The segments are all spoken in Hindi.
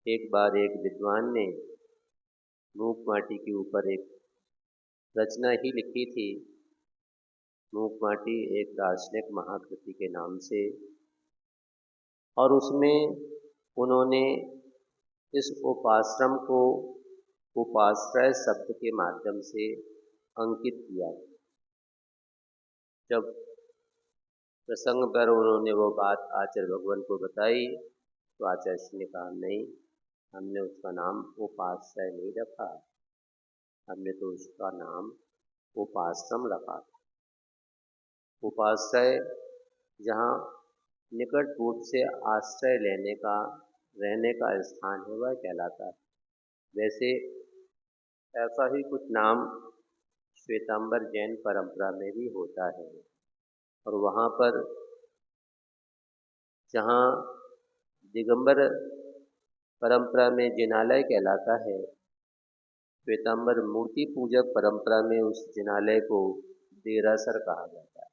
एक बार एक विद्वान ने मूक माटी के ऊपर एक रचना ही लिखी थी। मूक माटी एक दार्शनिक महाकृति के नाम से, और उसमें उन्होंने इस उपाश्रम को उपाश्रय शब्द के माध्यम से अंकित किया। जब प्रसंग पर उन्होंने वो बात आचार्य भगवान को बताई तो आचार्य जी ने कहा, नहीं, हमने उसका नाम उपाश्रय नहीं रखा, हमने तो उसका नाम उपाश्रम रखा था। उपाश्रय जहाँ निकट रूप से आश्रय लेने का, रहने का स्थान है, वह कहलाता है। वैसे ऐसा ही कुछ नाम श्वेतांबर जैन परंपरा में भी होता है, और वहाँ पर जहाँ दिगंबर परंपरा में जिनालय कहलाता है, श्वेतांबर मूर्ति पूजक परंपरा में उस जिनालय को देरासर कहा जाता है।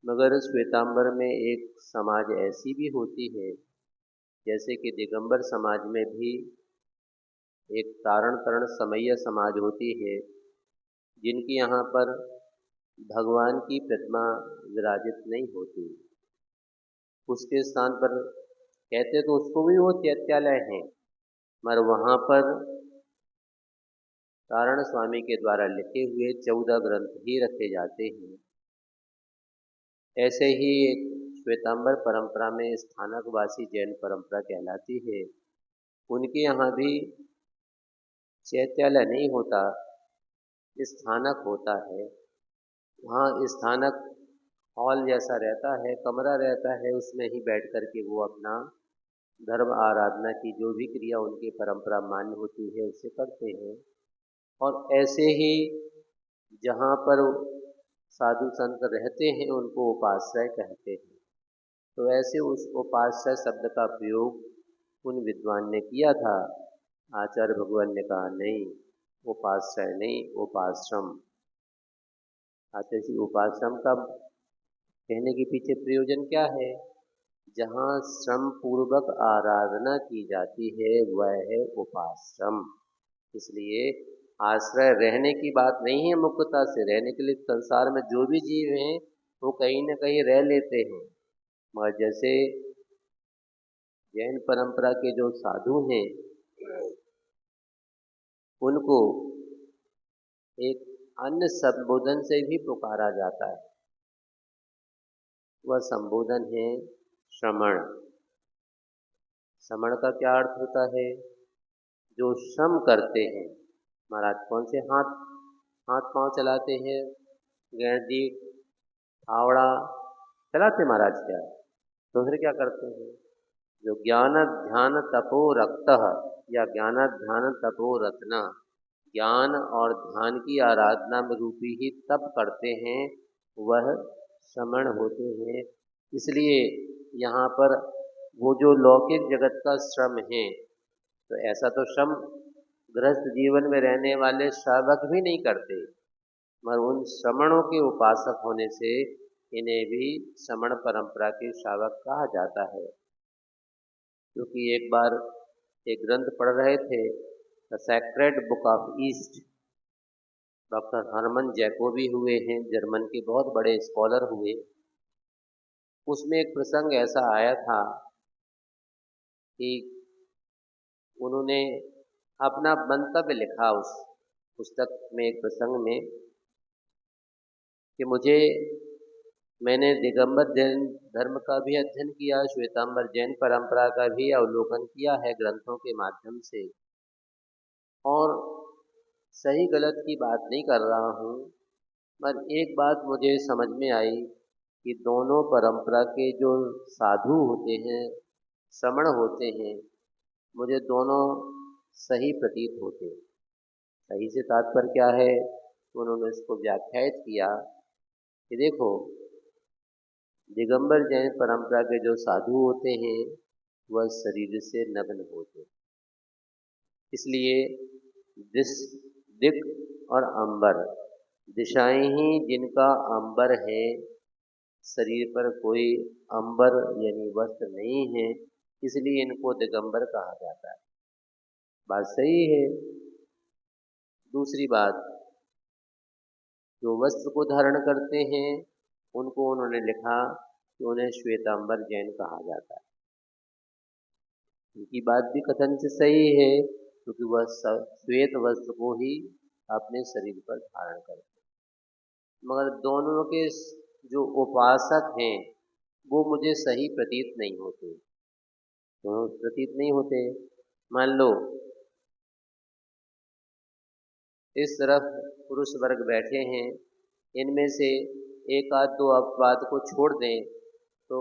मगर श्वेतांबर में एक समाज ऐसी भी होती है, जैसे कि दिगंबर समाज में भी एक तारण तरण समय्य समाज होती है, जिनकी यहाँ पर भगवान की प्रतिमा विराजित नहीं होती। उसके स्थान पर कहते तो उसको भी वो चैत्यालय है, मगर वहाँ पर तारण स्वामी के द्वारा लिखे हुए 14 ग्रंथ ही रखे जाते हैं। ऐसे ही एक श्वेतांबर परंपरा में स्थानकवासी जैन परंपरा कहलाती है, उनके यहाँ भी चैत्यालय नहीं होता, स्थानक होता है। वहाँ स्थानक हॉल जैसा रहता है, कमरा रहता है, उसमें ही बैठ कर के वो अपना धर्म आराधना की जो भी क्रिया उनकी परंपरा मान्य होती है उसे करते हैं। और ऐसे ही जहाँ पर साधु संत रहते हैं उनको उपाश्रय कहते हैं। तो ऐसे उस उपाश्रय शब्द का प्रयोग उन विद्वान ने किया था। आचार्य भगवान ने कहा, नहीं, उपाश्रय नहीं, उपाश्रम। आचार्य जी उपाश्रम का कहने के पीछे प्रयोजन क्या है? जहाँ श्रम पूर्वक आराधना की जाती है वह है उपाश्रम। इसलिए आश्रय रहने की बात नहीं है, मुक्तता से रहने के लिए संसार में जो भी जीव हैं वो कहीं न कहीं रह लेते हैं, मगर जैसे जैन परंपरा के जो साधु हैं उनको एक अन्य संबोधन से भी पुकारा जाता है। वह संबोधन है श्रमण। श्रमण का क्या अर्थ होता है? जो श्रम करते हैं। महाराज कौन से हाथ पांव चलाते हैं? गैंडी, फावड़ा चलाते महाराज क्या? तो फिर क्या करते हैं? जो ज्ञान ध्यान तपो रक्तः या ज्ञान ध्यान तपो रत्ना, ज्ञान और ध्यान की आराधना में रूपी ही तप करते हैं, वह श्रमण होते हैं। इसलिए यहाँ पर वो जो लौकिक जगत का श्रम है, तो ऐसा तो श्रम गृहस्थ जीवन में रहने वाले श्रावक भी नहीं करते, मगर उन श्रमणों के उपासक होने से इन्हें भी श्रमण परंपरा के श्रावक कहा जाता है। क्योंकि एक बार एक ग्रंथ पढ़ रहे थे, the sacred book of east, doctor Harman Jacobi हुए हैं, जर्मन के बहुत बड़े स्कॉलर हुए। उसमें एक प्रसंग ऐसा आया था कि उन्होंने अपना मंतव्य लिखा उस पुस्तक में, एक प्रसंग में, कि मैंने दिगंबर जैन धर्म का भी अध्ययन किया, श्वेतांबर जैन परंपरा का भी अवलोकन किया है ग्रंथों के माध्यम से, और सही गलत की बात नहीं कर रहा हूँ, पर एक बात मुझे समझ में आई कि दोनों परंपरा के जो साधु होते हैं, श्रमण होते हैं, मुझे दोनों सही प्रतीत होते हैं। सही से तात्पर्य क्या है? उन्होंने इसको व्याख्यायित किया कि देखो, दिगंबर जैन परंपरा के जो साधु होते हैं वह शरीर से नग्न होते हैं, इसलिए दिक और अंबर, दिशाएं ही जिनका अंबर है, शरीर पर कोई अंबर यानी वस्त्र नहीं है, इसलिए इनको दिगंबर कहा जाता है। बात सही है। दूसरी बात, जो वस्त्र को धारण करते हैं उनको उन्होंने लिखा कि उन्हें श्वेतांबर जैन कहा जाता है। उनकी बात भी कथन से सही है, क्योंकि वह श्वेत वस्त्र को ही अपने शरीर पर धारण करते हैं। मगर दोनों के जो उपासक हैं वो मुझे सही प्रतीत नहीं होते। दोनों प्रतीत नहीं होते। मान लो इस तरफ पुरुष वर्ग बैठे हैं, इनमें से एक आध दो अपवाद को छोड़ दें तो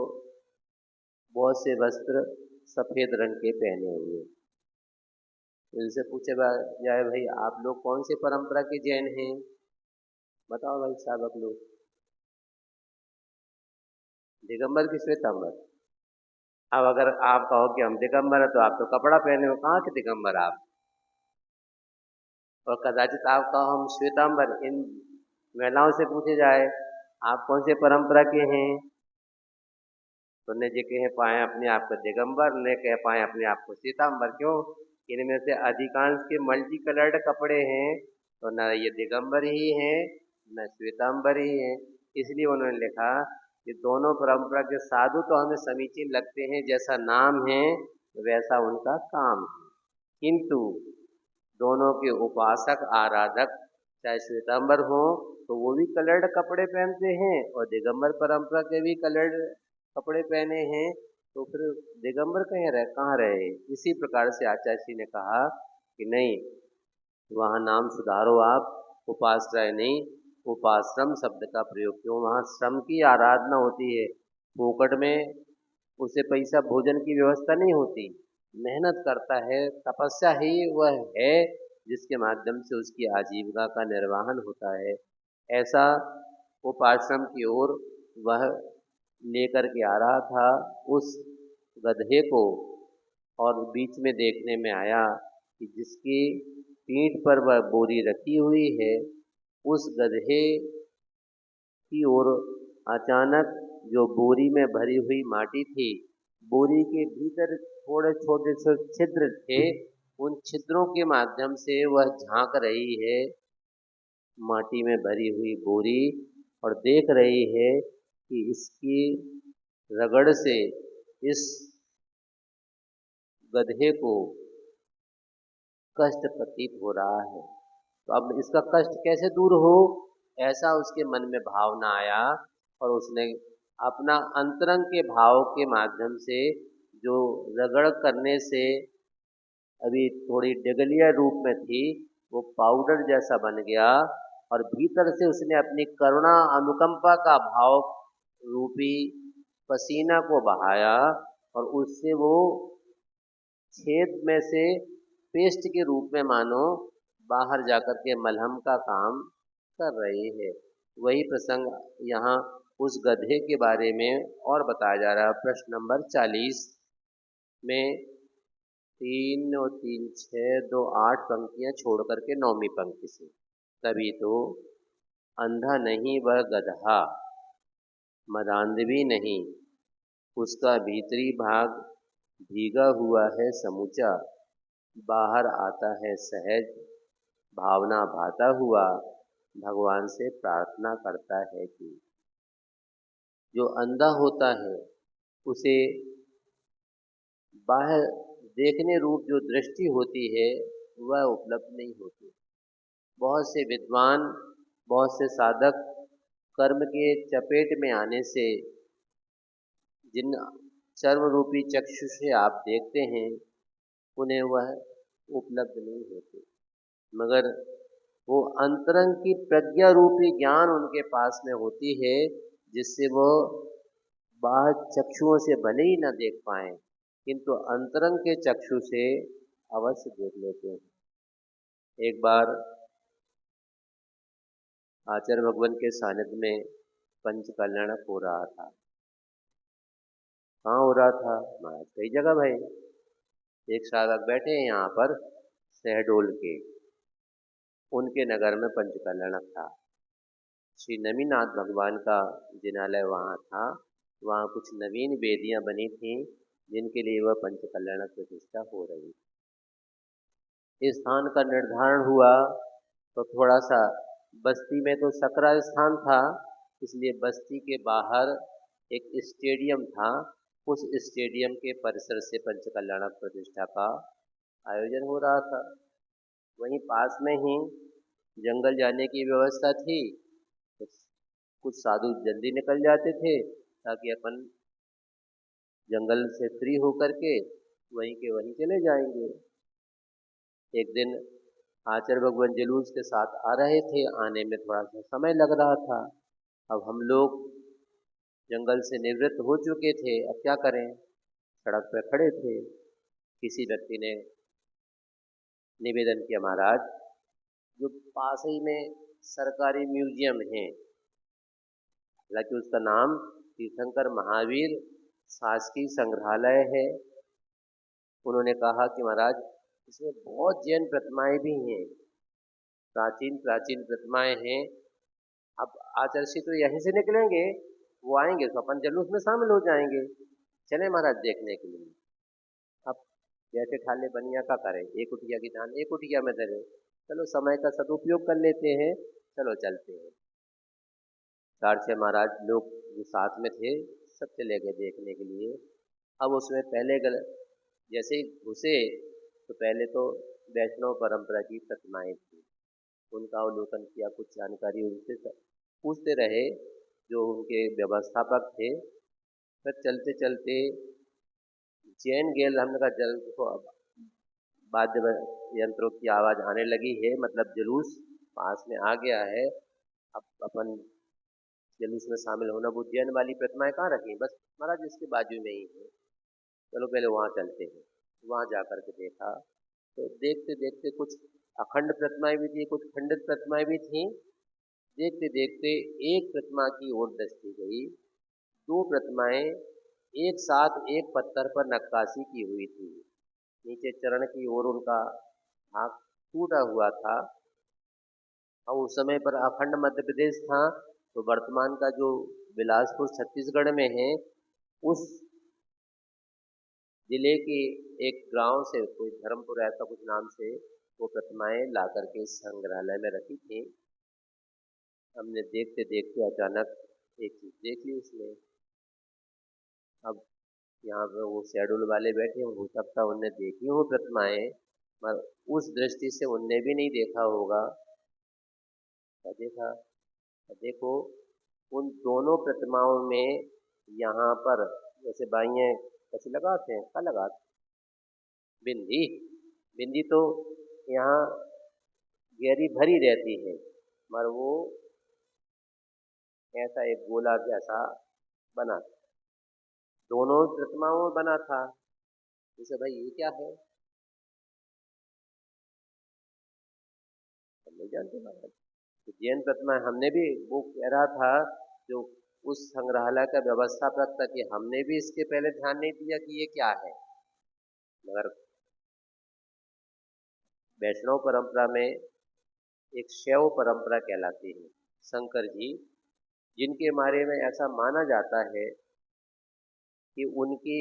बहुत से वस्त्र सफेद रंग के पहने हुए। इनसे पूछे जाए, भाई आप लोग कौन से परंपरा के जैन हैं? बताओ भाई साहब, आप लोग दिगंबर की श्वेतांबर? अब अगर आप कहो कि हम दिगंबर है तो आप तो कपड़ा पहने हो, कहाँ के दिगंबर आप? और कदाचित आप कहो हम श्वेतांबर। इन महिलाओं से पूछे जाए आप कौन से परंपरा के हैं, तो न जी कह पाए अपने आप को दिगंबर, न कह पाए अपने आप को श्वेतांबर। क्यों? इनमें से अधिकांश के मल्टी कलर्ड कपड़े हैं, तो न ये दिगंबर ही हैं न श्वेतांबर ही हैं। इसलिए उन्होंने लिखा कि दोनों परंपरा के साधु तो हमें समीचीन लगते हैं, जैसा नाम है वैसा उनका काम है, किंतु दोनों के उपासक आराधक चाहे श्वेतांबर हो तो वो भी कलर्ड कपड़े पहनते हैं और दिगंबर परंपरा के भी कलर्ड कपड़े पहने हैं, तो फिर दिगंबर कहाँ रहे? इसी प्रकार से आचार्य जी ने कहा कि नहीं, वहाँ नाम सुधारो आप, उपाश्रय नहीं उपाश्रम शब्द का प्रयोग क्यों? वहाँ श्रम की आराधना होती है, फोकट में उसे पैसा भोजन की व्यवस्था नहीं होती, मेहनत करता है, तपस्या ही वह है जिसके माध्यम से उसकी आजीविका का निर्वहन होता है। ऐसा उपाश्रम की ओर वह लेकर के आ रहा था उस गधे को, और बीच में देखने में आया कि जिसकी पीठ पर वह बोरी रखी हुई है, उस गधे की ओर अचानक जो बोरी में भरी हुई माटी थी, बोरी के भीतर थोड़े छोटे से छिद्र थे, उन छिद्रों के माध्यम से वह झांक रही है माटी में भरी हुई बोरी और देख रही है कि इसकी रगड़ से इस गधे को कष्ट प्रतीत हो रहा है। तो अब इसका कष्ट कैसे दूर हो, ऐसा उसके मन में भावना आया और उसने अपना अंतरंग के भाव के माध्यम से, जो रगड़ करने से अभी थोड़ी डगलिया रूप में थी, वो पाउडर जैसा बन गया और भीतर से उसने अपनी करुणा अनुकंपा का भाव रूपी पसीना को बहाया और उससे वो छेद में से पेस्ट के रूप में मानो बाहर जाकर के मलहम का काम कर रही है। वही प्रसंग यहाँ उस गधे के बारे में और बताया जा रहा है। प्रश्न नंबर 40 में 3 और 3 6 2 8 पंक्तियां छोड़ करके 9वीं पंक्ति से, तभी तो अंधा नहीं वह गधा, मदांध भी नहीं, उसका भीतरी भाग भीगा हुआ है समूचा, बाहर आता है सहज, भावना भाता हुआ, भगवान से प्रार्थना करता है कि जो अंधा होता है उसे बाहर देखने रूप जो दृष्टि होती है वह उपलब्ध नहीं होती। बहुत से विद्वान, बहुत से साधक कर्म के चपेट में आने से जिन चर्म रूपी चक्षु से आप देखते हैं उन्हें वह उपलब्ध नहीं होते, मगर वो अंतरंग की प्रज्ञा रूपी ज्ञान उनके पास में होती है, जिससे वो बाहर चक्षुओं से भले ही न देख पाए किंतु अंतरंग के चक्षु से अवश्य देख लेते हैं। एक बार आचार्य भगवान के सानिध्य में पंच कल्याण हो रहा था। कहाँ हो रहा था? महाराज कई जगह भाई। एक साधक बैठे हैं यहाँ पर शहडोल के, उनके नगर में पंच कल्याण था। श्री नमीनाथ भगवान का जिनालय वहाँ था। वहाँ कुछ नवीन वेदियाँ बनी थीं जिनके लिए वह पंच कल्याणक प्रतिष्ठा हो रही। इस स्थान का निर्धारण हुआ तो थोड़ा सा बस्ती में तो सकरा स्थान था, इसलिए बस्ती के बाहर एक स्टेडियम था। उस स्टेडियम के परिसर से पंच कल्याणक प्रतिष्ठा का आयोजन हो रहा था। वहीं पास में ही जंगल जाने की व्यवस्था थी, तो कुछ साधु जल्दी निकल जाते थे ताकि अपन जंगल से फ्री होकर के वहीं के वहीं चले जाएंगे। एक दिन आचार्य भगवान जुलूस के साथ आ रहे थे, आने में थोड़ा सा समय लग रहा था। अब हम लोग जंगल से निवृत्त हो चुके थे, अब क्या करें, सड़क पर खड़े थे। किसी व्यक्ति ने निवेदन किया, महाराज जो पास ही में सरकारी म्यूजियम है, हालांकि उसका नाम तीर्थंकर महावीर शासकीय संग्रहालय है, उन्होंने कहा कि महाराज इसमें बहुत जैन प्रतिमाएं भी हैं, प्राचीन प्राचीन प्रतिमाएं हैं। अब आचार्य तो यहीं से निकलेंगे, वो आएंगे तो अपन जुलूस में शामिल हो जाएंगे, चले महाराज देखने के लिए। अब जैसे ठाले बनिया का करें, एक कुटिया की धान एक कुटिया में धरे, चलो समय का सदुपयोग कर लेते हैं, चलो चलते हैं। 4-6 महाराज लोग जो साथ में थे सब चले गए देखने के लिए। अब उसमें पहले जैसे ही घुसे तो पहले तो वैष्णव परंपरा की प्रतिमाएं थी, उनका अवलोकन किया, कुछ जानकारी उनसे पूछते रहे जो उनके व्यवस्थापक थे। फिर चलते चलते जैन गेल, हमने कहा जल को वाद्य यंत्रों की आवाज़ आने लगी है, मतलब जुलूस पास में आ गया है। अब अपन जुलूस में शामिल होना, वो जैन वाली प्रतिमाएं कहाँ रखी, बस महाराज इसके बाजू में ही है, चलो पहले वहाँ चलते हैं। वहाँ जा कर के देखा तो देखते देखते कुछ अखंड प्रतिमाएं भी थी, कुछ खंडित प्रतिमाएं भी थी। देखते देखते एक प्रतिमा की ओर दृष्टि गई, 2 प्रतिमाएं एक साथ एक पत्थर पर नक्काशी की हुई थी, नीचे चरण की ओर उनका भाग टूटा हुआ था। और उस समय पर अखंड मध्य प्रदेश था, तो वर्तमान का जो बिलासपुर छत्तीसगढ़ में है, उस जिले के एक गांव से, कोई धर्मपुर ऐसा कुछ नाम से, वो प्रतिमाएं ला करके संग्रहालय में रखी थी। हमने देखते देखते अचानक एक चीज देख ली उसमें। अब यहाँ पे वो शेड्यूल वाले बैठे, हो सकता उनने देखी हो प्रतिमाएं, पर उस दृष्टि से उनने भी नहीं देखा होगा। क्या देखा, देखो उन दोनों प्रतिमाओं में यहाँ पर जैसे बाइयाँ कैसे लगाते हैं, क्या लगाते, बिंदी, बिंदी तो यहाँ गहरी भरी रहती है, मगर वो ऐसा एक गोला जैसा बना, दोनों प्रतिमाओं में बना था। जैसे भाई ये क्या है, हम नहीं जानते महाराज। तो जैन प्रतिमा हमने भी, वो कह रहा था जो उस संग्रहालय का व्यवस्थापक था, कि हमने भी इसके पहले ध्यान नहीं दिया कि ये क्या है, मगर वैष्णव परंपरा में एक शैव परंपरा कहलाती है। शंकर जी, जिनके बारे में ऐसा माना जाता है कि उनकी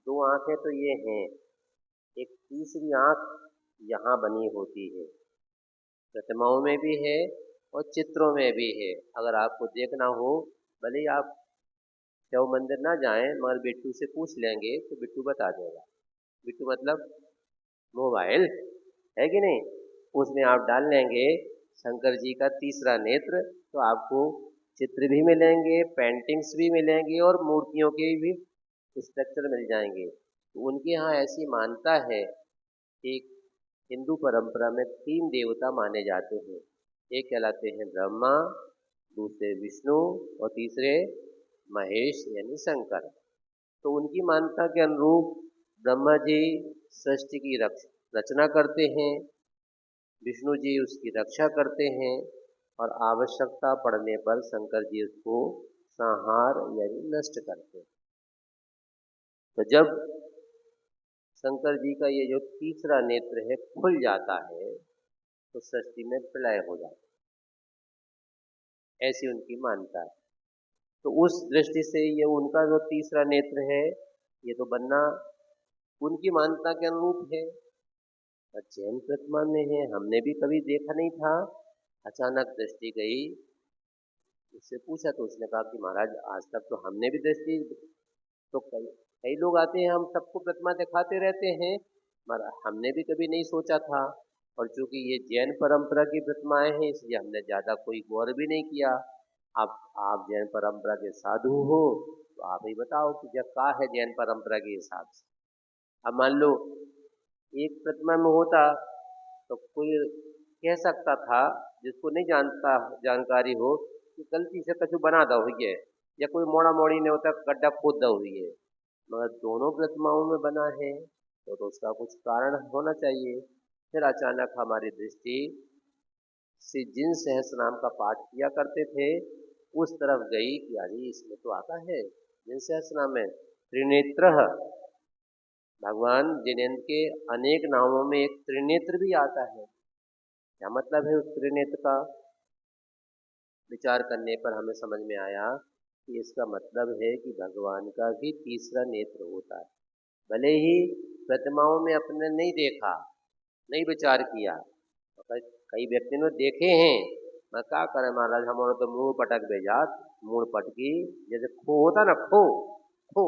2 आंखें तो ये हैं, एक तीसरी आंख यहाँ बनी होती है, प्रतिमाओं में भी है और चित्रों में भी है। अगर आपको देखना हो, भले ही आप शिव मंदिर ना जाएं, मगर बिट्टू से पूछ लेंगे तो बिट्टू बता देगा। बिट्टू मतलब मोबाइल, है कि नहीं, उसमें आप डाल लेंगे शंकर जी का तीसरा नेत्र, तो आपको चित्र भी मिलेंगे, पेंटिंग्स भी मिलेंगी और मूर्तियों के भी स्ट्रक्चर मिल जाएंगे। तो उनके यहाँ ऐसी मान्यता है कि हिंदू परंपरा में 3 देवता माने जाते हैं, एक कहलाते हैं ब्रह्मा, दूसरे विष्णु और तीसरे महेश यानी शंकर। तो उनकी मान्यता के अनुरूप ब्रह्मा जी सृष्टि की रचना करते हैं, विष्णु जी उसकी रक्षा करते हैं, और आवश्यकता पड़ने पर शंकर जी उसको संहार यानी नष्ट करते हैं। तो जब शंकर जी का ये जो तीसरा नेत्र है खुल जाता है, तो सृष्टि में प्रलय हो जाता है, ऐसी उनकी मान्यता है। तो उस दृष्टि से ये उनका जो तीसरा नेत्र है, ये तो बनना उनकी मान्यता के अनुरूप है। और जैन प्रतिमा में है, हमने भी कभी देखा नहीं था। अचानक दृष्टि गई, उससे पूछा तो उसने कहा कि महाराज आज तक तो हमने भी दृष्टि, तो कई कई लोग आते हैं, हम सबको प्रतिमा दिखाते रहते हैं, मगर हमने भी कभी नहीं सोचा था। और चूंकि ये जैन परंपरा की प्रतिमाएं हैं, इसलिए हमने ज्यादा कोई गौर भी नहीं किया। अब आप जैन परंपरा के साधु हो, तो आप ही बताओ कि जब का है जैन परंपरा के हिसाब से। अब मान लो एक प्रतिमा में होता तो कोई कह सकता था, जिसको नहीं जानता जानकारी हो, कि गलती से कछु बना दा हुई है, या कोई मोड़ा मोड़ी ने होता गड्ढा खोद दा हुई है। मगर दोनों प्रतिमाओं में बना है, तो उसका कुछ कारण होना चाहिए। फिर अचानक हमारी दृष्टि से जिन सहस्रनाम का पाठ किया करते थे उस तरफ गई कि अरे इसमें तो आता है जिन सहस्रनाम में त्रिनेत्र, भगवान जिनेन्द्र के अनेक नामों में एक त्रिनेत्र भी आता है। क्या मतलब है उस त्रिनेत्र का? विचार करने पर हमें समझ में आया कि इसका मतलब है कि भगवान का भी तीसरा नेत्र होता है। भले ही प्रतिमाओं में अपने नहीं देखा, नहीं विचार किया, तो कई व्यक्ति ने देखे हैं, मैं क्या करें महाराज, हमारे तो मुंह पटक बेजात, मुंह पटकी, जैसे खो होता ना, खो खो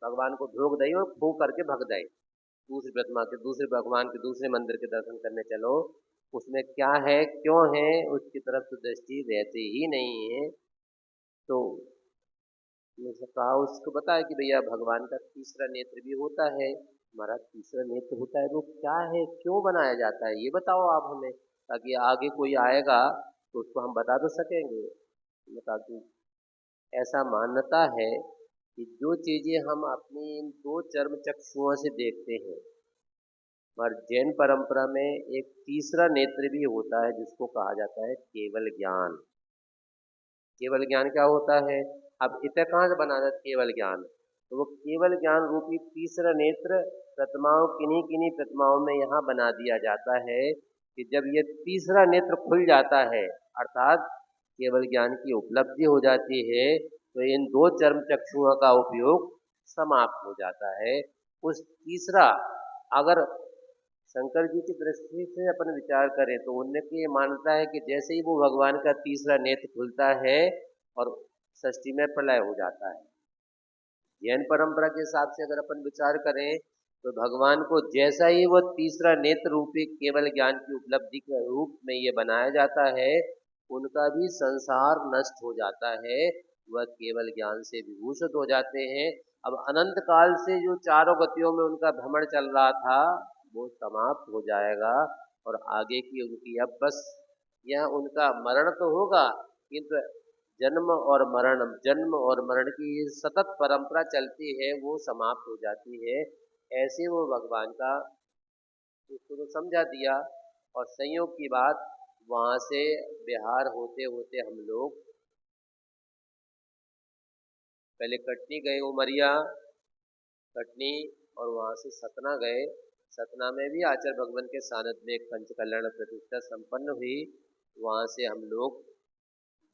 भगवान को ढोक दई और खो करके भग दई। दूसरी प्रतिमा के, दूसरे भगवान के, दूसरे मंदिर के दर्शन करने चलो, उसमें क्या है क्यों है उसकी तरफ तो दृष्टि रहती ही नहीं है। तो मुझे कहा, उसको बताया कि भैया भगवान का तीसरा नेत्र भी होता है। हमारा तीसरा नेत्र होता है, वो क्या है, क्यों बनाया जाता है, ये बताओ आप हमें, ताकि आगे कोई आएगा तो उसको हम बता तो सकेंगे। मैंने कहा कि ऐसा मान्यता है कि जो चीजें हम अपनी इन दो चर्म चक्षुओं से देखते हैं, और जैन परंपरा में एक तीसरा नेत्र भी होता है जिसको कहा जाता है केवल ज्ञान। केवल ज्ञान क्या होता है? अब इतना कहाँ से बना था केवल ज्ञान? तो वो केवल ज्ञान रूपी तीसरा नेत्र प्रतिमाओं, किन्हीं किन्हीं प्रतिमाओं में यहाँ बना दिया जाता है कि जब ये तीसरा नेत्र खुल जाता है, अर्थात केवल ज्ञान की उपलब्धि हो जाती है, तो इन दो चर्म चक्षुओं का उपयोग समाप्त हो जाता है। उस तीसरा, अगर शंकर जी की दृष्टि से अपन विचार करें तो उनकी ये मान्यता है कि जैसे ही वो भगवान का तीसरा नेत्र खुलता है और सृष्टि में प्रलय हो जाता है। जैन परंपरा के हिसाब से अगर अपन विचार करें तो भगवान को जैसा ही वो तीसरा नेत्र रूपी केवल ज्ञान की उपलब्धि के रूप में ये बनाया जाता है, उनका भी संसार नष्ट हो जाता है, वह केवल ज्ञान से विभूषित हो जाते हैं। अब अनंत काल से जो चारों गतियों में उनका भ्रमण चल रहा था वो समाप्त हो जाएगा, और आगे की उनकी अब बस यह उनका मरण तो होगा, किंतु जन्म और मरण की सतत परंपरा चलती है, वो समाप्त हो जाती है। ऐसे वो भगवान का उसको तो समझा दिया। और संयोग की बात, वहां से बिहार होते होते हम लोग पहले कटनी गए, उमरिया, कटनी, और वहां से सतना गए। सतना में भी आचार्य भगवान के सानिध्य में एक पंचकल्याण प्रतिष्ठा संपन्न हुई। वहां से हम लोग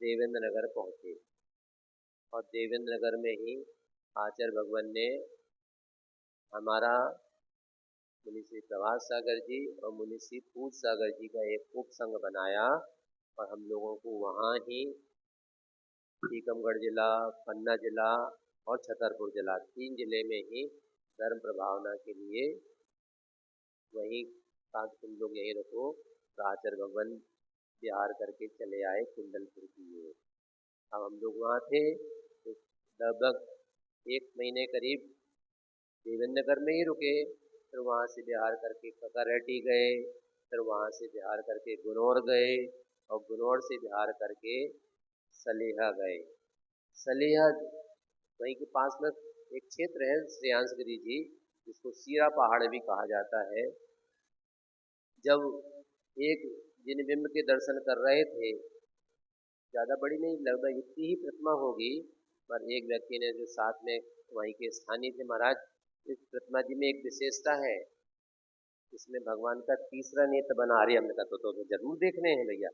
देवेंद्र नगर पहुंचे, और देवेंद्र नगर में ही आचार्य भगवान ने हमारा मुनि श्री प्रभास सागर जी और मुनि श्री पूज सागर जी का एक उप संघ बनाया, और हम लोगों को वहाँ ही टीकमगढ़ जिला, पन्ना जिला और छतरपुर जिला, 3 जिले में ही धर्म प्रभावना के लिए वहीं कहा तुम लोग यहीं रखो, तो आचार्य भगवान बिहार करके चले आए कुंडलपुर की ओर। अब हम लोग वहाँ थे तो लगभग 1 महीने करीब देवेंद्र नगर में ही रुके। फिर वहाँ से बिहार करके ककारेटी गए, फिर वहाँ से बिहार करके गुनौर गए, और गुनौर से बिहार करके सलेहा गए। सलेहा वहीं के पास में एक क्षेत्र है श्रेयांसगिरी जी, जिसको सीरा पहाड़ भी कहा जाता है। जब एक जिन बिंब के दर्शन कर रहे थे, ज़्यादा बड़ी नहीं, लगभग इतनी ही प्रतिमा होगी, पर एक व्यक्ति ने जो साथ में वहीं के स्थानीय थे, महाराज इस प्रतिमा जी में एक विशेषता है, इसमें भगवान का तीसरा नेत्र बना रही। हमने कहा तो जरूर देखने हैं भैया।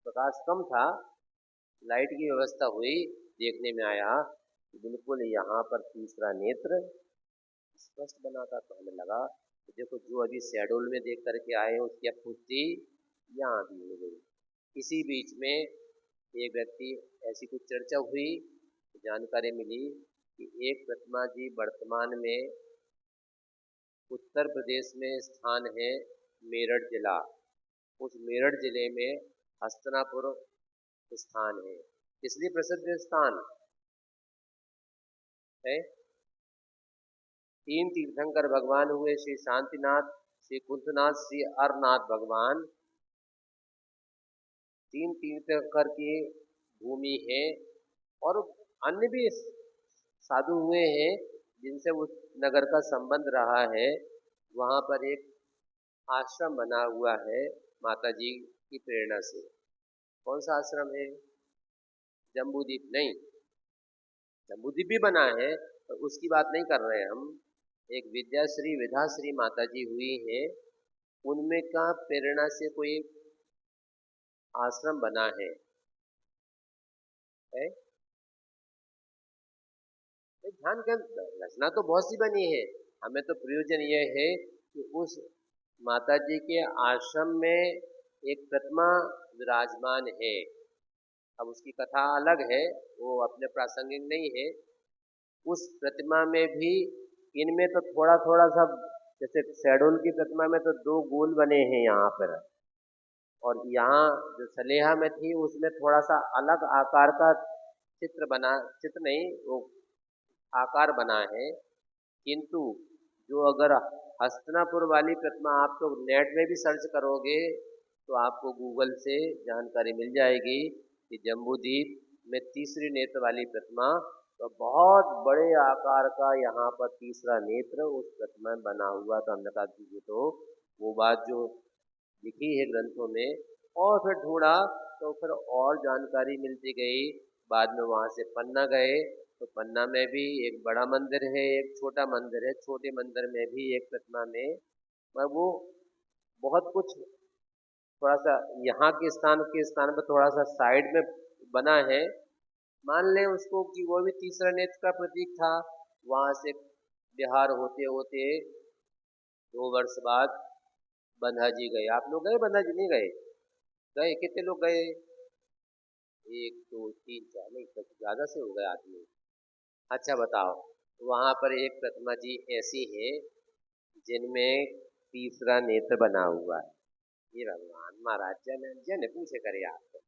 प्रकाश कम था, लाइट की व्यवस्था हुई, देखने में आया बिल्कुल यहाँ पर तीसरा नेत्र स्पष्ट बना था। तो हमें लगा कि देखो जो अभी शेड्यूल में देख करके आए हैं उसकी अब पुष्टि यहाँ भी हो गई। इसी बीच में एक व्यक्ति ऐसी कुछ चर्चा हुई, जानकारी मिली कि एक प्रतिमा जी वर्तमान में उत्तर प्रदेश में स्थान है मेरठ जिला। उस मेरठ जिले में हस्तिनापुर स्थान है, इसलिए प्रसिद्ध स्थान है। तीन तीर्थंकर भगवान हुए, श्री शांतिनाथ, श्री कुंतनाथ, श्री अरनाथ भगवान। तीन तीर्थंकर की भूमि है और अन्य भी साधु हुए हैं जिनसे उस नगर का संबंध रहा है। वहाँ पर एक आश्रम बना हुआ है माता जी की प्रेरणा से। कौन सा आश्रम है? जम्बूदीप नहीं, जम्बूदीप भी बना है पर उसकी बात नहीं कर रहे हैं हम। एक विद्याश्री विधाश्री माता जी हुई हैं, उनमें का प्रेरणा से कोई आश्रम बना है? ध्यान के रचना तो बहुत सी बनी है, हमें तो प्रयोजन ये है कि उस माता जी के आश्रम में एक प्रतिमा विराजमान है। अब उसकी कथा अलग है, वो अपने प्रासंगिक नहीं है। उस प्रतिमा में भी इनमें तो थोड़ा थोड़ा सा, जैसे शेड्यूल की प्रतिमा में तो दो गोल बने हैं यहाँ पर, और यहाँ जो सलेहा में थी उसमें थोड़ा सा अलग आकार का चित्र बना, चित्र नहीं वो आकार बना है। किंतु जो अगर हस्तिनापुर वाली प्रतिमा आप तो नेट में भी सर्च करोगे तो आपको गूगल से जानकारी मिल जाएगी कि जम्बूदीप में तीसरी नेत्र वाली प्रतिमा, तो बहुत बड़े आकार का यहाँ पर तीसरा नेत्र उस प्रतिमा में बना हुआ था। हमने कहा कि तो वो बात जो लिखी है ग्रंथों में, और फिर ढूंढा तो फिर और जानकारी मिलती गई। बाद में वहाँ से पन्ना गए तो पन्ना में भी एक बड़ा मंदिर है, एक छोटा मंदिर है। छोटे मंदिर में भी एक प्रतिमा में, पर वो बहुत कुछ थोड़ा सा यहाँ के स्थान पर थोड़ा सा साइड में बना है। मान लें उसको कि वो भी तीसरा नेत्र का प्रतीक था। वहाँ से बिहार होते होते 2 वर्ष बाद बंधा जी गए। आप लोग गए बंधा जी? नहीं गए? गए? कितने लोग गए? 1 2 3 4, नहीं तो ज़्यादा से हो गए आदमी। अच्छा बताओ, वहाँ पर एक प्रतिमा जी ऐसी है जिनमें तीसरा नेत्र बना हुआ है। ये भगवान महाराज जन जन पूछे करे आपको।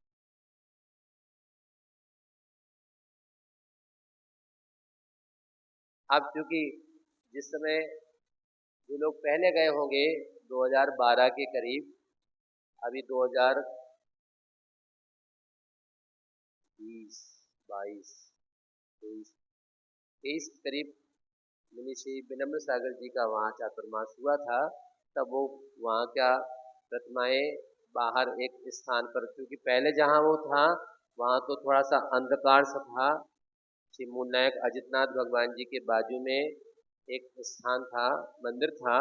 अब क्योंकि जिस समय जो लोग पहले गए होंगे 2012 के करीब, अभी 2020 22 23 23 के करीब मुनि श्री विनम्र सागर जी का वहाँ चातुर्मास हुआ था। तब वो वहाँ का प्रतिमाएं बाहर एक स्थान पर, क्योंकि पहले जहाँ वो था वहाँ तो थोड़ा सा अंधकार सा था। श्री मूलनायक अजितनाथ भगवान जी के बाजू में एक स्थान था, मंदिर था,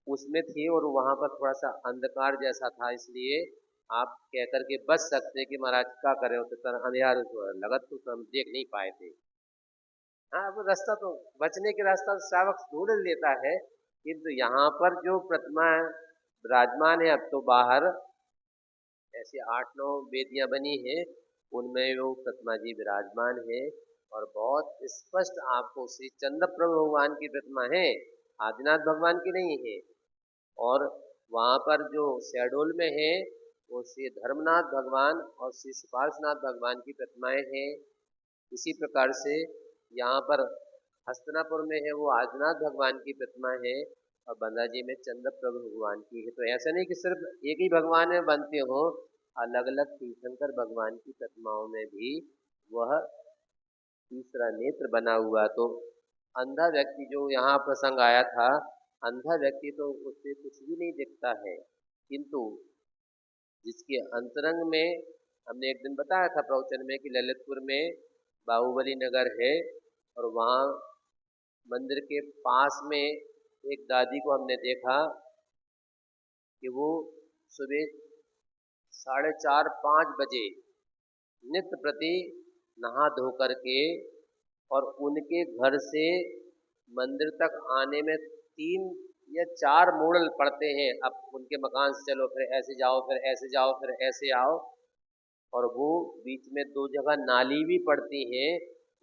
उसमें थी और वहाँ पर थोड़ा सा अंधकार जैसा था। इसलिए आप कह करके बच सकते कि महाराज क्या करें, तो अंधेर लगा तो हम देख नहीं पाए थे। हाँ, अब रास्ता तो बचने के रास्ता तो श्रावक ढूंढ लेता है, किंतु यहाँ पर जो प्रतिमा विराजमान है अब तो बाहर ऐसे 8 9 वेदियां बनी हैं, उनमें वो प्रतिमा जी विराजमान है। और बहुत स्पष्ट आपको श्री चंद्रप्रभु भगवान की प्रतिमा है, आदिनाथ भगवान की नहीं है। और वहाँ पर जो शहडोल में है वो श्री धर्मनाथ भगवान और श्री सुपार्शनाथ भगवान की प्रतिमाएं हैं। इसी प्रकार से यहाँ पर हस्तिनापुर में है वो आदिनाथ भगवान की प्रतिमा है, और बंदा जी में चंद्र प्रभु भगवान की है। तो ऐसा नहीं कि सिर्फ एक ही भगवान में बनते हो, अलग अलग तीर्थंकर भगवान की प्रतिमाओं में भी वह तीसरा नेत्र बना हुआ। तो अंधा व्यक्ति जो यहाँ प्रसंग आया था, अंधा व्यक्ति तो उससे कुछ भी नहीं दिखता है, किंतु जिसके अंतरंग में, हमने एक दिन बताया था प्रवचन में कि ललितपुर में बाहुबली नगर है, और वहाँ मंदिर के पास में एक दादी को हमने देखा कि वो सुबह 4:30 5 बजे नित्य प्रति नहा धो करके और उनके घर से मंदिर तक आने में 3 या 4 मोड़ पड़ते हैं। अब उनके मकान से चलो, फिर ऐसे जाओ, फिर ऐसे जाओ, फिर ऐसे आओ, और वो बीच में 2 जगह नाली भी पड़ती हैं,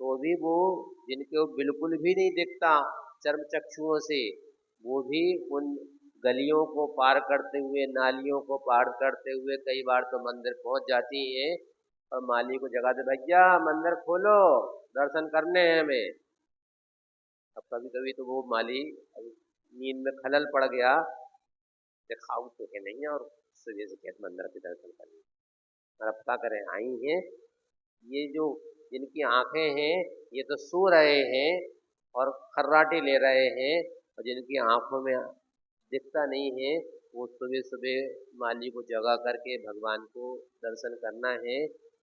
तो भी वो जिनको बिल्कुल भी नहीं दिखता चर्म चक्षुओं से, वो भी उन गलियों को पार करते हुए, नालियों को पार करते हुए कई बार तो मंदिर पहुंच जाती हैं, और माली को जगा दे, भैया मंदिर खोलो, दर्शन करने हैं हमें। अब कभी कभी तो वो माली नींद में खलल पड़ गया, दिखाऊ तो है नहीं, और सुबह से कहते मंदिर के दर्शन करने, और अब क्या करें, आई हैं ये जो जिनकी आंखें हैं, ये तो सो रहे हैं और खर्राटे ले रहे हैं, और जिनकी आंखों में दिखता नहीं है, वो सुबह सुबह माली को जगा करके भगवान को दर्शन करना है,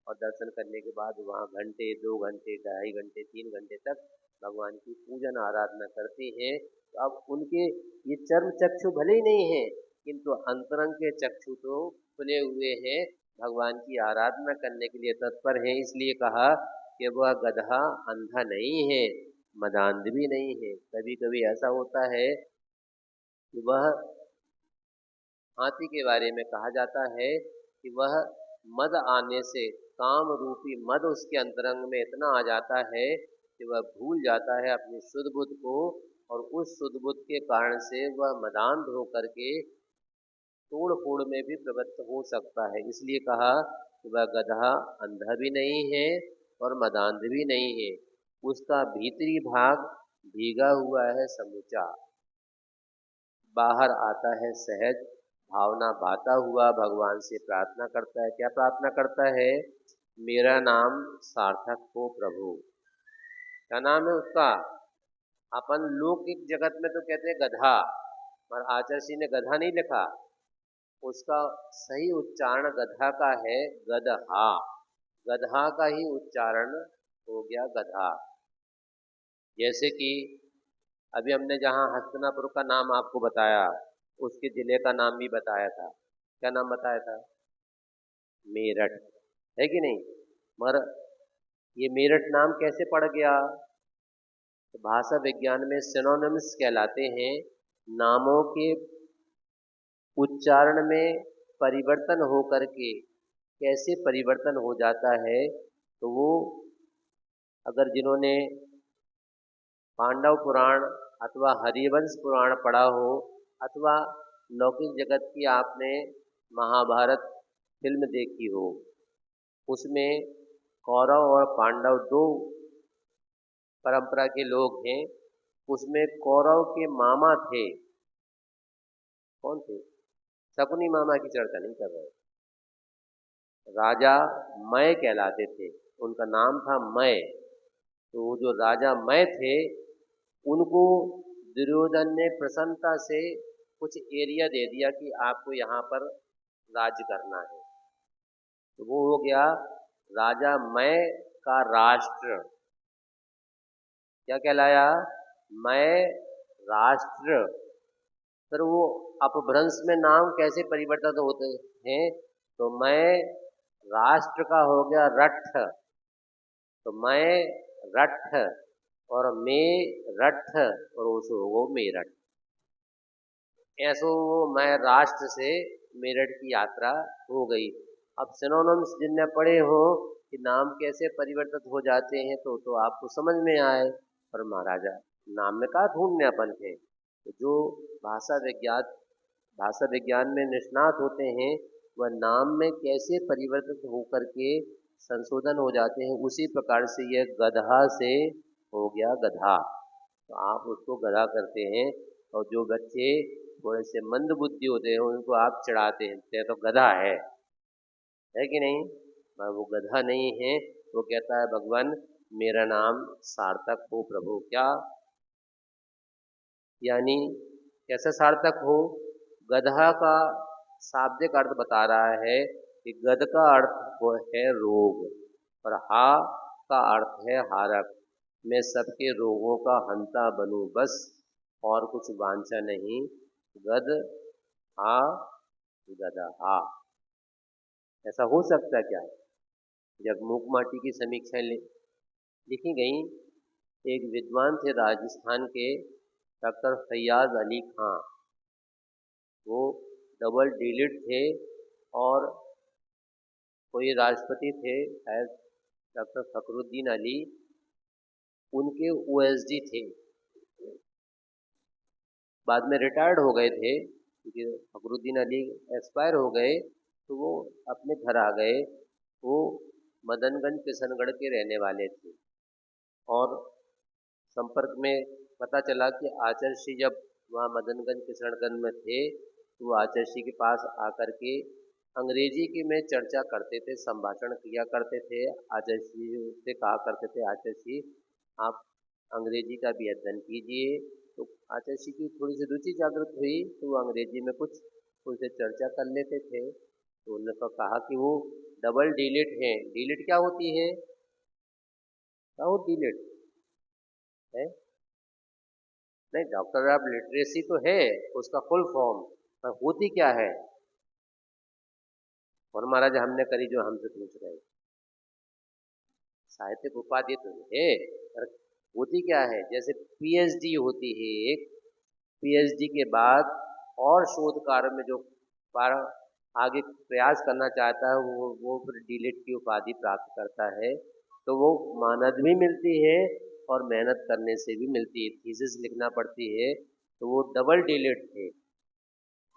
और दर्शन करने के बाद वहाँ घंटे, 2 घंटे, 2.5 घंटे, 3 घंटे तक भगवान की पूजन आराधना करते हैं। तो अब उनके ये चर्म चक्षु भले ही नहीं है, किंतु अंतरंग के चक्षु तो खुले हुए हैं, भगवान की आराधना करने के लिए तत्पर है। इसलिए कहा कि वह गधा अंधा नहीं है, मदांध भी नहीं है। कभी कभी ऐसा होता है कि वह हाथी के बारे में कहा जाता है कि वह मद आने से, काम रूपी मद उसके अंतरंग में इतना आ जाता है कि वह भूल जाता है अपनी शुद्ध बुद्ध को, और उस शुद्ध बुद्ध के कारण से वह मदांध होकर के तोड़ फोड़ में भी प्रवृत्त हो सकता है। इसलिए कहा कि वह गधा अंधा भी नहीं है और मदांध भी नहीं है, उसका भीतरी भाग भीगा हुआ है समूचा, बाहर आता है सहज भावना बाता हुआ, भगवान से प्रार्थना करता है। क्या प्रार्थना करता है? मेरा नाम सार्थक हो प्रभु। क्या नाम है उसका? अपन लौकिक जगत में तो कहते हैं गधा, पर आचार्य ने गधा नहीं लिखा, उसका सही उच्चारण गधा का है, गदहा। गधा का ही उच्चारण हो गया गधा। जैसे कि अभी हमने जहाँ हस्तिनापुर का नाम आपको बताया, उसके जिले का नाम भी बताया था। क्या नाम बताया था? मेरठ, है कि नहीं? मगर ये मेरठ नाम कैसे पड़ गया? तो भाषा विज्ञान में सिनोनिम्स कहलाते हैं, नामों के उच्चारण में परिवर्तन हो करके कैसे परिवर्तन हो जाता है। तो वो अगर जिन्होंने पांडव पुराण अथवा हरिवंश पुराण पढ़ा हो, अथवा लौकिक जगत की आपने महाभारत फिल्म देखी हो, उसमें कौरव और पांडव 2 परंपरा के लोग हैं। उसमें कौरव के मामा थे, कौन थे? शकुनी मामा की चर्चा नहीं कर रहे, राजा मय कहलाते थे, उनका नाम था मय। तो वो जो राजा मय थे, उनको दुर्योधन ने प्रसन्नता से कुछ एरिया दे दिया कि आपको यहाँ पर राज्य करना है। तो वो हो गया राजा मय का राष्ट्र। क्या कहलाया? मय राष्ट्र। फिर वो अपभ्रंश में नाम कैसे परिवर्तित होते हैं? तो मय राष्ट्र का हो गया रठ, तो मय रठ, और मे रठ, और उसो हो मेरठ। ऐसो मैं राष्ट्र से मेरठ की यात्रा हो गई। अब सिनोनिम्स जिनने पढ़े हो कि नाम कैसे परिवर्तित हो जाते हैं, तो आपको समझ में आए। पर महाराजा नाम में कहा ढूंढने अपन थे, तो जो भाषा विज्ञान में निष्णात होते हैं, वह नाम में कैसे परिवर्तित होकर के संशोधन हो जाते हैं, उसी प्रकार से यह गधा से हो गया गधा। तो आप उसको गधा करते हैं, और जो बच्चे थोड़े से मंद बुद्धि होते हैं उनको आप चढ़ाते हैं, तो गधा है कि नहीं? पर वो गधा नहीं है। वो कहता है भगवान मेरा नाम सार्थक हो प्रभु। क्या यानी कैसे सार्थक हो? गधा का शाब्दिक अर्थ बता रहा है कि गध का अर्थ वो है रोग, और हा का अर्थ है हारक। मैं सबके रोगों का हंता बनूं बस, और कुछ वांछा नहीं। गध हा गधा हा। ऐसा हो सकता क्या? जब मूक माटी की समीक्षा लिखी गई एक विद्वान थे राजस्थान के, डॉक्टर फैयाज अली खां। वो डबल डीलिट थे और कोई राष्ट्रपति थे शायद डॉक्टर फखरुद्दीन अली, उनके ओएसडी थे। बाद में रिटायर्ड हो गए थे क्योंकि फखरुद्दीन अली एक्सपायर हो गए, तो वो अपने घर आ गए। वो मदनगंज किशनगढ़ के रहने वाले थे और संपर्क में पता चला कि आचार्य जब वहाँ मदनगंज किशनगढ़ में थे तो वो आचार्य के पास आकर के अंग्रेजी की में चर्चा करते थे, संभाषण किया करते थे। आचार्य से कहा करते थे, आचार्य आप अंग्रेजी का भी अध्ययन कीजिए। तो आचार्य की थोड़ी सी रुचि जागृत हुई तो वो अंग्रेजी में कुछ उनसे चर्चा कर लेते थे। तो उन्होंने कहा कि वो डबल डीलिट हैं। डीलिट क्या होती है? क्या हो डीलिट है? नहीं, डॉक्टर ऑफ लिटरेसी तो है उसका फुल फॉर्म, पर होती क्या है? और महाराज हमने करी जो हमसे पूछ रहे, साहित्यिक उपाधि तो है पर होती क्या है? जैसे पीएचडी होती है एक, पीएचडी के बाद और शोध कार्य में जो आगे प्रयास करना चाहता है वो फिर डीलिट की उपाधि प्राप्त करता है। तो वो मानद भी मिलती है और मेहनत करने से भी मिलती है, थीसिस लिखना पड़ती है। तो वो डबल डीलिट थे,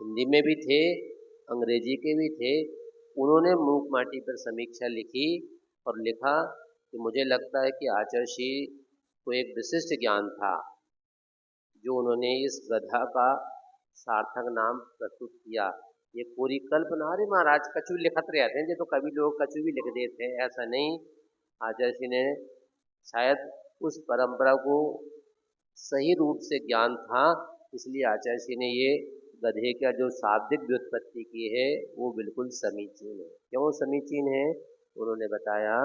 हिंदी में भी थे अंग्रेजी के भी थे। उन्होंने मूक माटी पर समीक्षा लिखी और लिखा कि मुझे लगता है कि आचार्य को एक विशिष्ट ज्ञान था जो उन्होंने इस गधा का सार्थक नाम प्रस्तुत किया। ये पूरी कल्पना, अरे महाराज कछु लिखत रहते हैं जो, तो कभी लोग कछु भी लिख देते हैं, ऐसा नहीं। आचार्य ने शायद उस परंपरा को सही रूप से ज्ञान था, इसलिए आचार्य ने ये गधे का जो शाब्दिक व्युत्पत्ति की है वो बिल्कुल समीचीन है। क्यों समीचीन है? उन्होंने बताया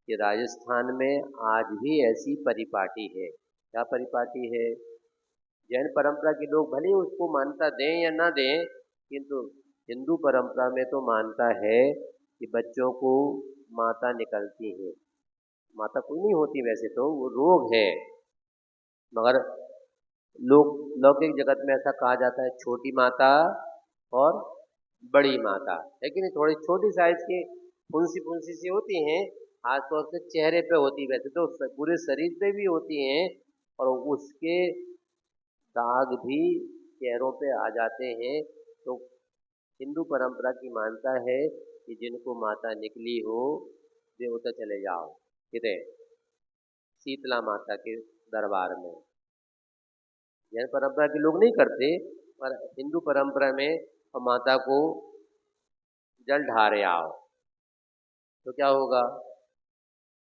कि राजस्थान में आज भी ऐसी परिपाटी है। क्या परिपाटी है? जैन परंपरा के लोग भले उसको मान्यता दें या ना दें, किंतु हिंदू परंपरा में तो मानता है कि बच्चों को माता निकलती है। माता कोई नहीं होती वैसे तो, वो रोग है, मगर लोग लौकिक जगत में ऐसा कहा जाता है छोटी माता और बड़ी माता, लेकिन थोड़ी छोटी साइज की फुंसी फुंसी सी होती हैं, खासतौर से चेहरे पे होती, वैसे तो पूरे शरीर पे भी होती हैं और उसके दाग भी चेहरों पे आ जाते हैं। तो हिंदू परंपरा की मानता है कि जिनको माता निकली हो वे उतर चले जाओ किधर, शीतला माता के दरबार में। जैन परंपरा के लोग नहीं करते, पर हिंदू परंपरा में माता को जल ढारे आओ तो क्या होगा,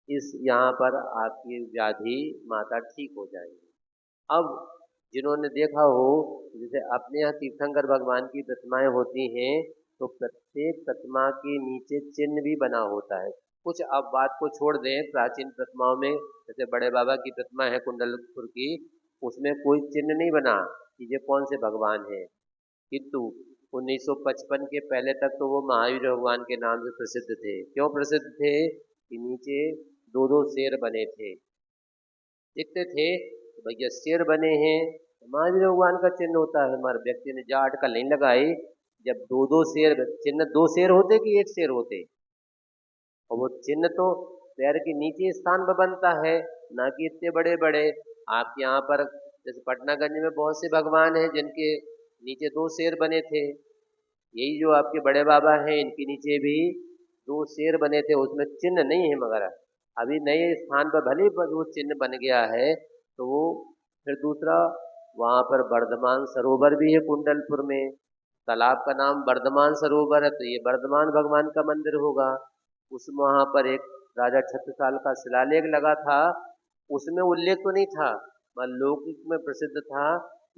इस यहाँ पर आपकी व्याधि माता ठीक हो जाएगी। अब जिन्होंने देखा हो, जैसे अपने यहाँ तीर्थंकर भगवान की प्रतिमाएं होती हैं तो प्रत्येक प्रतिमा के नीचे चिन्ह भी बना होता है। कुछ अब बात को छोड़ दें, प्राचीन प्रतिमाओं में जैसे बड़े बाबा की प्रतिमा है कुंडलपुर की, उसमें कोई चिन्ह नहीं बना कि ये कौन से भगवान है, किंतु 1955 के पहले तक तो वो महावीर भगवान के नाम से प्रसिद्ध थे। क्यों प्रसिद्ध थे? कि नीचे दो दो शेर बने थे, दिखते थे तो भैया शेर बने हैं, महावीर भगवान का चिन्ह होता है। हमारे व्यक्ति ने जा अटकल नहीं लगाई, जब दो दो शेर चिन्ह, दो शेर होते कि एक शेर होते, और वो चिन्ह तो पैर के नीचे स्थान पर बनता है, ना कि इतने बड़े बड़े। आपके यहाँ पर जैसे पटनागंज में बहुत से भगवान हैं जिनके नीचे दो शेर बने थे, यही जो आपके बड़े बाबा हैं इनके नीचे भी दो शेर बने थे, उसमें चिन्ह नहीं है। मगर अभी नए स्थान पर भले वो चिन्ह बन गया है तो वो फिर दूसरा, वहाँ पर वर्धमान सरोवर भी है कुंडलपुर में, तालाब का नाम वर्धमान सरोवर है, तो ये वर्धमान भगवान का मंदिर होगा। उस वहाँ पर एक राजा छत्रसाल का शिलालेख लगा था, उसमें उल्लेख तो नहीं था, पर लौकिक में प्रसिद्ध था।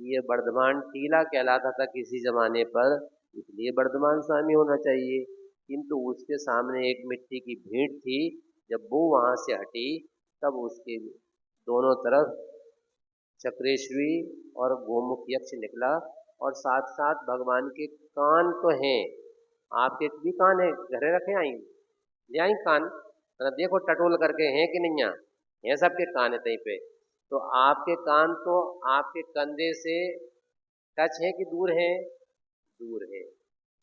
ये वर्धमान टीला कहलाता था किसी जमाने पर, इसलिए वर्धमान स्वामी होना चाहिए। किंतु उसके सामने एक मिट्टी की भींट थी, जब वो वहाँ से हटी तब उसके दोनों तरफ चक्रेश्वरी और गोमुख यक्ष निकला, और साथ साथ भगवान के कान तो हैं, आपके भी कान है, घरे रखे आई ले आई कान, देखो टटोल करके हैं कि नहीं है सबके कान है तहीं पे। तो आपके कान तो आपके कंधे से टच है कि दूर है? दूर है।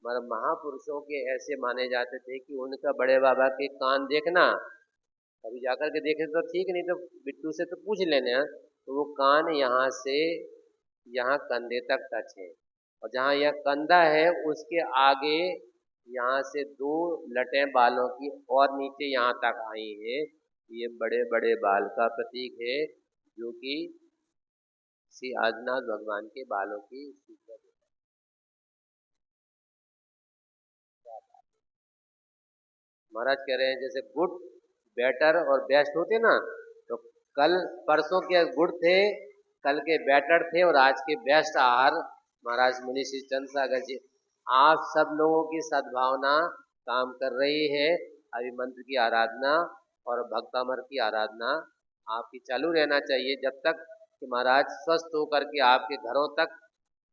मगर महापुरुषों के ऐसे माने जाते थे कि उनका बड़े बाबा के कान देखना, कभी जाकर के देखे तो ठीक, नहीं तो बिट्टू से तो पूछ लेने हैं। तो वो कान यहाँ से यहाँ कंधे तक टच है, और जहाँ यह कंधा है उसके आगे यहाँ से दो लटें बालों की और नीचे यहाँ तक आई हैं। ये बड़े बड़े बाल का प्रतीक है, जो कि श्री आदिनाथ भगवान के बालों की सूचना देता है। महाराज कह रहे हैं जैसे गुड, बेटर और बेस्ट होते ना, तो कल परसों के गुड थे, कल के बेटर थे, और आज के बेस्ट आहार महाराज मुनि श्री चंद्र सागर जी। आप सब लोगों की सद्भावना काम कर रही है। अभी मंत्र की आराधना और भक्तामर की आराधना आपकी चालू रहना चाहिए, जब तक कि महाराज स्वस्थ होकर के आपके घरों तक,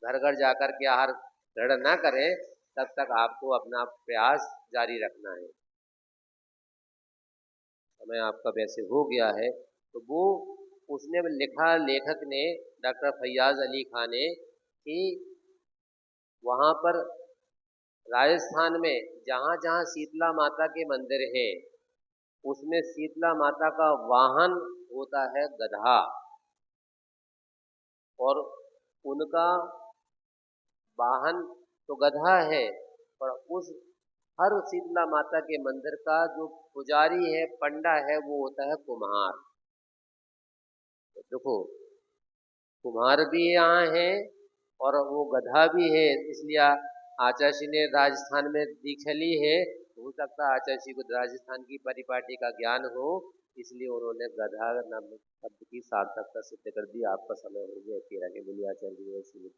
घर घर जाकर के आहार ग्रहण ना करें, तब तक आपको अपना प्रयास जारी रखना है। समय आपका वैसे हो गया है, तो वो उसने लिखा, लेखक ने, डॉक्टर फैयाज अली खान ने, कि वहाँ पर राजस्थान में जहाँ जहाँ शीतला माता के मंदिर हैं, उसमें शीतला माता का वाहन होता है गधा, और उनका वाहन तो गधा है, पर उस हर शीतला माता के मंदिर का जो पुजारी है, पंडा है, वो होता है कुम्हार। तो देखो, कुम्हार भी यहाँ है और वो गधा भी है, इसलिए आचार्य जी ने राजस्थान में दीक्षा ली है। हो सकता है आचार्य जी को राजस्थान की परिपाटी का ज्ञान हो, इसलिए उन्होंने गधा नाम शब्द की सार्थकता सिद्ध कर दी। आपका समय हो गया, तेरा के बोलिए आचार्य जी।